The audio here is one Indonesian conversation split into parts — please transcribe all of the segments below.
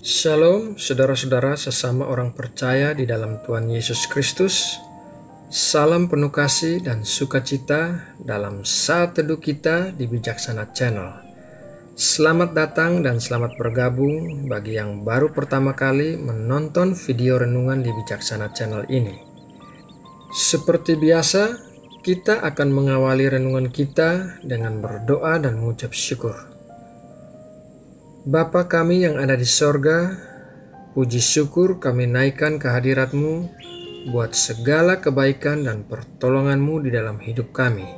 Shalom, saudara-saudara sesama orang percaya di dalam Tuhan Yesus Kristus. Salam penuh kasih dan sukacita dalam saat teduh kita di Bijaksana Channel. Selamat datang dan selamat bergabung bagi yang baru pertama kali menonton video renungan di Bijaksana Channel ini. Seperti biasa, kita akan mengawali renungan kita dengan berdoa dan mengucap syukur. Bapa kami yang ada di sorga, puji syukur kami naikkan ke hadirat-Mu buat segala kebaikan dan pertolongan-Mu di dalam hidup kami.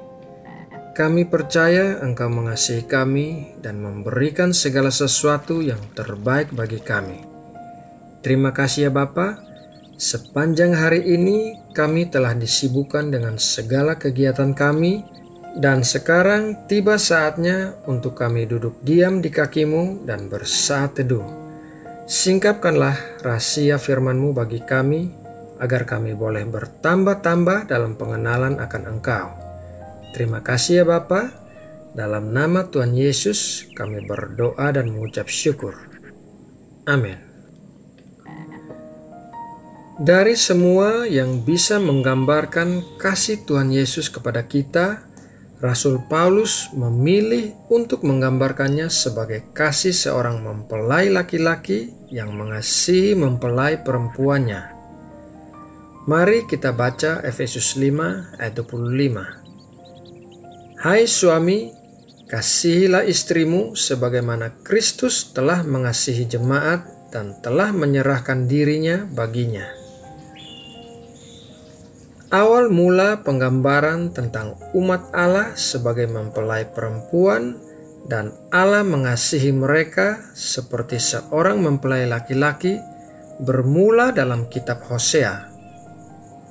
Kami percaya Engkau mengasihi kami dan memberikan segala sesuatu yang terbaik bagi kami. Terima kasih ya Bapa, sepanjang hari ini kami telah disibukkan dengan segala kegiatan kami, dan sekarang tiba saatnya untuk kami duduk diam di kaki-Mu dan bersaat teduh. Singkapkanlah rahasia firman-Mu bagi kami, agar kami boleh bertambah-tambah dalam pengenalan akan Engkau. Terima kasih ya Bapa. Dalam nama Tuhan Yesus kami berdoa dan mengucap syukur. Amin. Dari semua yang bisa menggambarkan kasih Tuhan Yesus kepada kita, Rasul Paulus memilih untuk menggambarkannya sebagai kasih seorang mempelai laki-laki yang mengasihi mempelai perempuannya. Mari kita baca Efesus 5 ayat 25. Hai suami, kasihilah istrimu sebagaimana Kristus telah mengasihi jemaat dan telah menyerahkan dirinya baginya. Awal mula penggambaran tentang umat Allah sebagai mempelai perempuan dan Allah mengasihi mereka seperti seorang mempelai laki-laki bermula dalam kitab Hosea.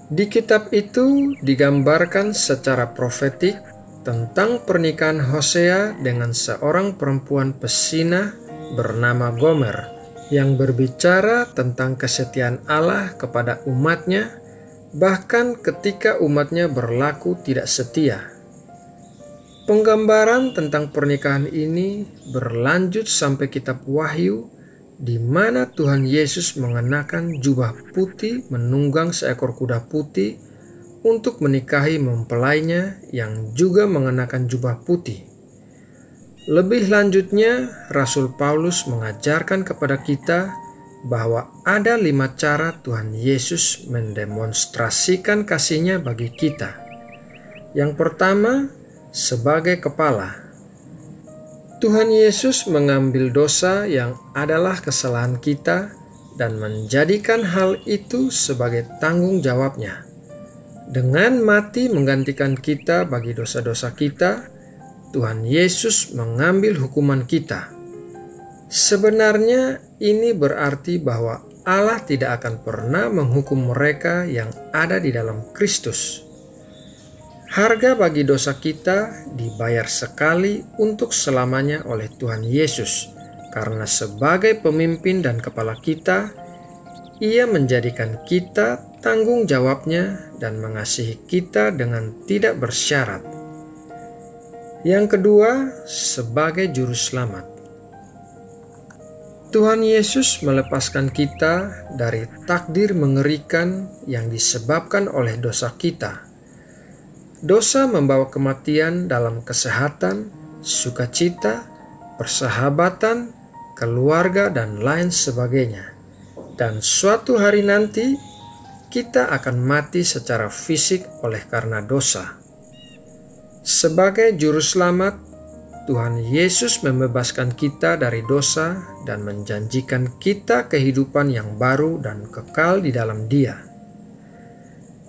Di kitab itu digambarkan secara profetik tentang pernikahan Hosea dengan seorang perempuan pesinah bernama Gomer yang berbicara tentang kesetiaan Allah kepada umatnya, bahkan ketika umatnya berlaku tidak setia. Penggambaran tentang pernikahan ini berlanjut sampai kitab Wahyu, di mana Tuhan Yesus mengenakan jubah putih menunggang seekor kuda putih untuk menikahi mempelainya yang juga mengenakan jubah putih. Lebih lanjutnya, Rasul Paulus mengajarkan kepada kita bahwa ada 5 cara Tuhan Yesus mendemonstrasikan kasih-Nya bagi kita. Yang pertama, sebagai kepala. Tuhan Yesus mengambil dosa yang adalah kesalahan kita dan menjadikan hal itu sebagai tanggung jawab-Nya. Dengan mati menggantikan kita bagi dosa-dosa kita, Tuhan Yesus mengambil hukuman kita. Sebenarnya ini berarti bahwa Allah tidak akan pernah menghukum mereka yang ada di dalam Kristus. Harga bagi dosa kita dibayar sekali untuk selamanya oleh Tuhan Yesus, karena sebagai pemimpin dan kepala kita, Ia menjadikan kita tanggung jawabnya dan mengasihi kita dengan tidak bersyarat. Yang kedua, sebagai juru selamat. Tuhan Yesus melepaskan kita dari takdir mengerikan yang disebabkan oleh dosa kita. Dosa membawa kematian dalam kesehatan, sukacita, persahabatan, keluarga, dan lain sebagainya. Dan suatu hari nanti, kita akan mati secara fisik oleh karena dosa. Sebagai juru selamat, Tuhan Yesus membebaskan kita dari dosa dan menjanjikan kita kehidupan yang baru dan kekal di dalam Dia.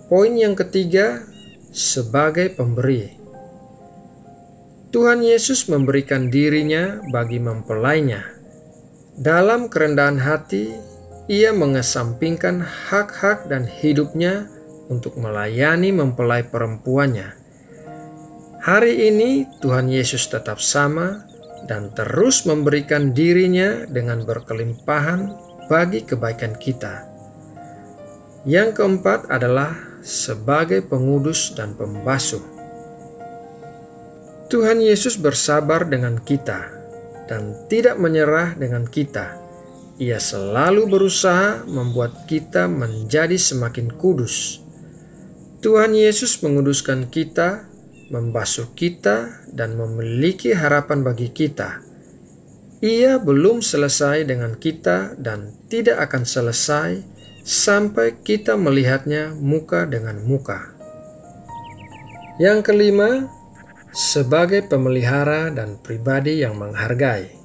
Poin yang ketiga, sebagai pemberi. Tuhan Yesus memberikan dirinya bagi mempelainya. Dalam kerendahan hati, Ia mengesampingkan hak-hak dan hidupnya untuk melayani mempelai perempuannya. Hari ini Tuhan Yesus tetap sama dan terus memberikan dirinya dengan berkelimpahan bagi kebaikan kita. Yang keempat adalah sebagai pengudus dan pembasuh. Tuhan Yesus bersabar dengan kita dan tidak menyerah dengan kita. Ia selalu berusaha membuat kita menjadi semakin kudus. Tuhan Yesus menguduskan kita, membasuh kita, dan memiliki harapan bagi kita. Ia belum selesai dengan kita dan tidak akan selesai sampai kita melihatnya muka dengan muka. Yang kelima, sebagai pemelihara dan pribadi yang menghargai.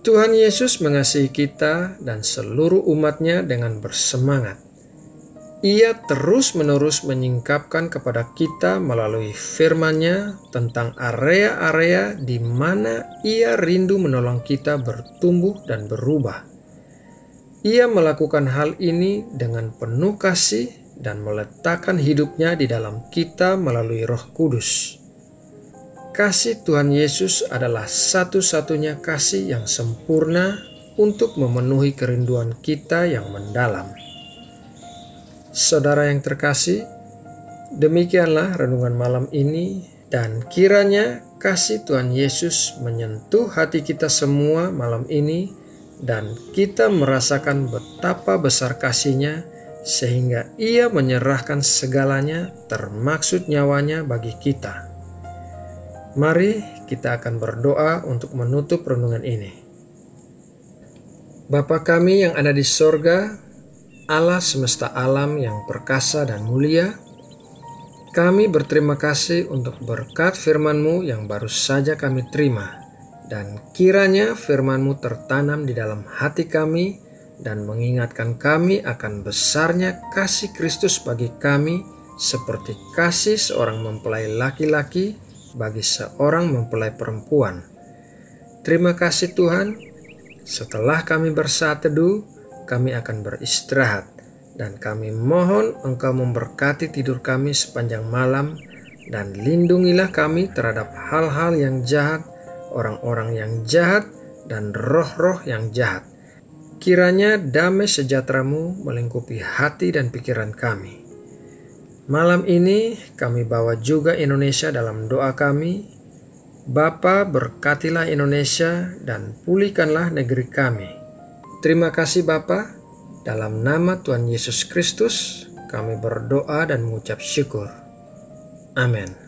Tuhan Yesus mengasihi kita dan seluruh umatnya dengan bersemangat. Ia terus-menerus menyingkapkan kepada kita melalui firman-Nya tentang area-area di mana Ia rindu menolong kita bertumbuh dan berubah. Ia melakukan hal ini dengan penuh kasih dan meletakkan hidupnya di dalam kita melalui Roh Kudus. Kasih Tuhan Yesus adalah satu-satunya kasih yang sempurna untuk memenuhi kerinduan kita yang mendalam. Saudara yang terkasih, demikianlah renungan malam ini, dan kiranya kasih Tuhan Yesus menyentuh hati kita semua malam ini, dan kita merasakan betapa besar kasih-Nya sehingga Ia menyerahkan segalanya termaksud nyawanya bagi kita. Mari kita akan berdoa untuk menutup renungan ini. Bapa kami yang ada di sorga, Allah semesta alam yang perkasa dan mulia, kami berterima kasih untuk berkat firman-Mu yang baru saja kami terima, dan kiranya firman-Mu tertanam di dalam hati kami dan mengingatkan kami akan besarnya kasih Kristus bagi kami, seperti kasih seorang mempelai laki-laki bagi seorang mempelai perempuan. Terima kasih Tuhan, setelah kami bersaat teduh, kami akan beristirahat, dan kami mohon Engkau memberkati tidur kami sepanjang malam, dan lindungilah kami terhadap hal-hal yang jahat, orang-orang yang jahat, dan roh-roh yang jahat. Kiranya damai sejahtera-Mu melingkupi hati dan pikiran kami. Malam ini kami bawa juga Indonesia dalam doa kami. Bapa, berkatilah Indonesia dan pulihkanlah negeri kami. Terima kasih Bapa, dalam nama Tuhan Yesus Kristus kami berdoa dan mengucap syukur. Amin.